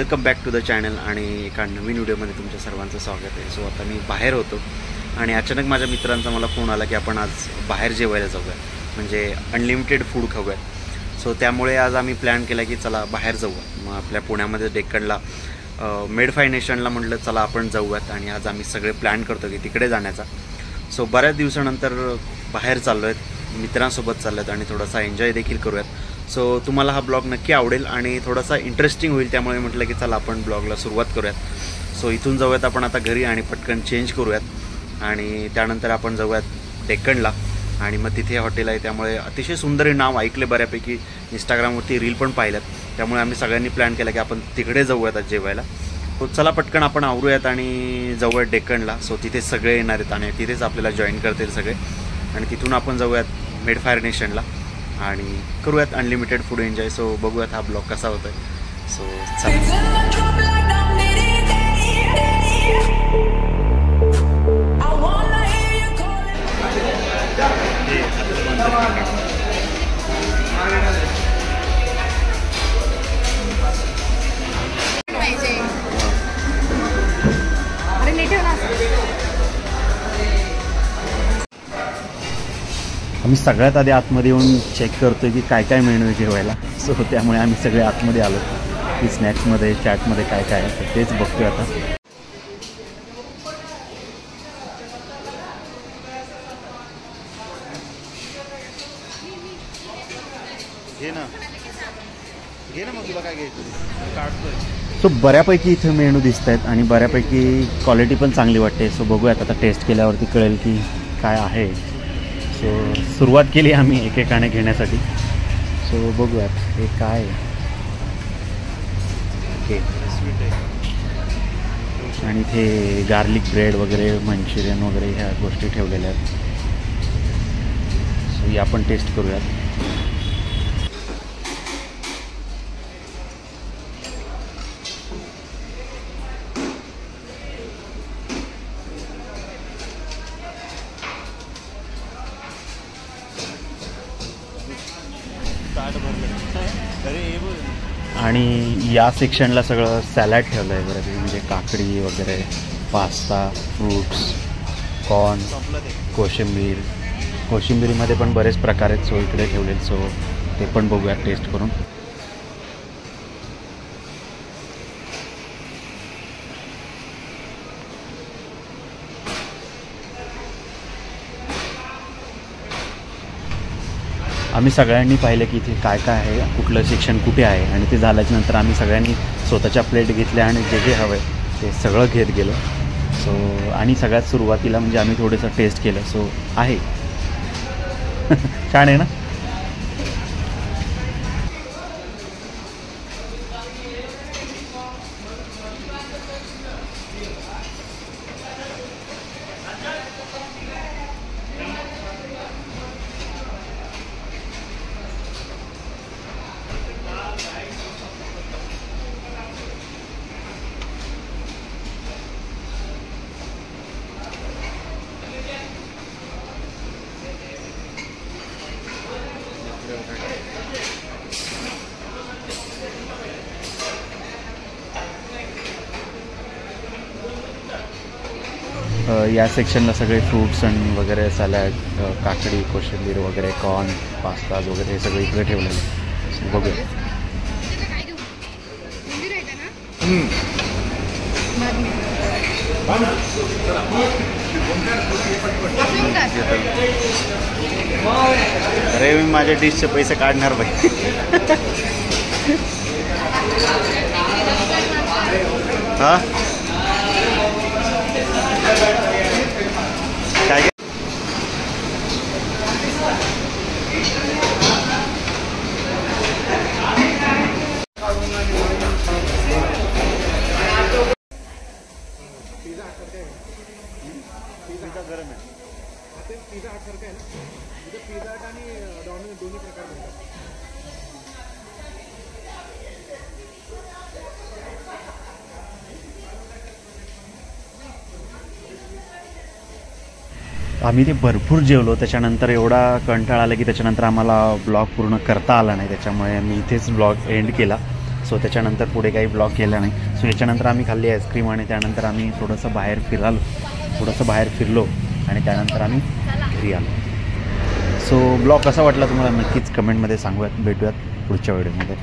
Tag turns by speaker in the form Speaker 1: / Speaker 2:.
Speaker 1: Welcome back to the channel आणि एका नवीन व्हिडिओमध्ये तुमच्या सर्वांचं स्वागत आहे। सो आता मी बाहेर होतो आणि अचानक माझ्या मित्रांचा मला फोन आला की आपण आज बाहेर जेवायला जाऊया, म्हणजे अनलिमिटेड फूड खाऊया। सो त्यामुळे आज आम्ही प्लॅन केला की चला बाहेर जाऊया। मग आपल्या पुण्यामध्ये डेक्कनला मेडफाय नेशनला म्हटलं चला आपण जाऊयात आणि आज आम्ही सगळे प्लॅन करतो की तिकडे जाण्याचा। सो बऱ्याच दिवसानंतर बाहेर चाललो आहेत, मित्रांसोबत चाललो आहेत आणि थोडासा एन्जॉय देखील करूयात। सो तुम्हाला हा ब्लॉग नक्की आवडेल आणि थोडासा इंटरेस्टिंग होईल, त्यामुळे म्हटलं की चला आपण ब्लॉगला सुरुवात करूयात। सो इथून जाऊयात आपण आता घरी आणि पटकन चेंज करूयात आणि त्यानंतर आपण जाऊयात डेक्कनला आणि मग तिथे हॉटेल आहे, त्यामुळे अतिशय सुंदर हे नाव ऐकले बऱ्यापैकी, इंस्टाग्रामवरती रील पण पाहिल्यात, त्यामुळे आम्ही सगळ्यांनी प्लॅन केला की आपण तिकडे जाऊयात आज जेवायला। सो चला पटकन आपण आवरूयात आणि जाऊयात डेक्कनला। सो तिथे सगळे येणार आहेत आणि तिथेच आपल्याला जॉईन करतील सगळे आणि तिथून आपण जाऊयात मेडफायर नेशनला आणि करूयात अनलिमिटेड फूड एन्जॉय। सो बघूयात हा ब्लॉग कसा होतोय। सो आम्ही सगळ्यात आधी आतमध्ये येऊन चेक करतोय की काय काय मेनू आहे जेवायला। सो त्यामुळे आम्ही सगळे आतमध्ये आलो की स्नॅक्समध्ये चॅटमध्ये काय काय आहे तेच बघतोय आता। सो बऱ्यापैकी इथे मेनू दिसत आहेत आणि बऱ्यापैकी क्वालिटी पण चांगली वाटते। सो बघूयात आता, टेस्ट केल्यावरती कळेल की काय आहे। सो सुरुवात केली आम्ही एकेकाने घेण्यासाठी। सो बघूयात हे काय ओके आणि इथे गार्लिक ब्रेड वगैरे, मंचुरियन वगैरे ह्या गोष्टी ठेवलेल्या आहेत। सो ही आपण टेस्ट करूयात। आणि या सेक्शनला सगळं सॅलड ठेवलं आहे बरं, म्हणजे काकडी वगैरे, पास्ता, फ्रूट्स, कॉर्न, कोशिंबीरीमध्ये पण बरेच प्रकार आहेत। सो इकडे ठेवलेले, सो ते पण बघूयात टेस्ट करून। आम्ही सगळ्यांनी पाहिलं की इथे काय काय आहे, कुठलं सेक्शन कुठे आहे आणि ते झाल्याच्यानंतर आम्ही सगळ्यांनी स्वतःच्या प्लेट घेतल्या आणि जे जे हवं आहे ते सगळं घेत गेलो। सो आणि सगळ्यात सुरुवातीला म्हणजे आम्ही थोडंसं टेस्ट केलं। सो आहे छान आहे ना। या सेक्शनला सगळे फ्रूट्स आणि वगैरे, सॅलड, काकडी, कोशिंबीर वगैरे, कॉर्न, पास्ताज वगैरे हे सगळे इकडे ठेवलेले आहे। बघूया अरे मी माझ्या डिशचे पैसे काढणार बाई। हा काय पिझ्झा गरम आहे, पिझ्झा हट सारखं आहे ना, पिझ्झा हट आणि दोन्ही प्रकार मिळतात। आम्ही ते भरपूर जेवलो, त्याच्यानंतर एवढा कंटाळा आला की त्याच्यानंतर आम्हाला ब्लॉग पूर्ण करता आला नाही, त्याच्यामुळे मी इथेच ब्लॉग एंड केला। सो त्याच्यानंतर पुढे काही ब्लॉग केला नाही. सो याच्यानंतर आम्ही खाल्ली आईस्क्रीम आणि त्यानंतर आम्ही थोडंसं बाहेर फिरलो आणि त्यानंतर आम्ही घरी आलो. सो ब्लॉग कसा वाटला तुम्हाला नक्कीच कमेंटमध्ये सांगूयात. भेटूयात पुढच्या व्हिडिओमध्ये.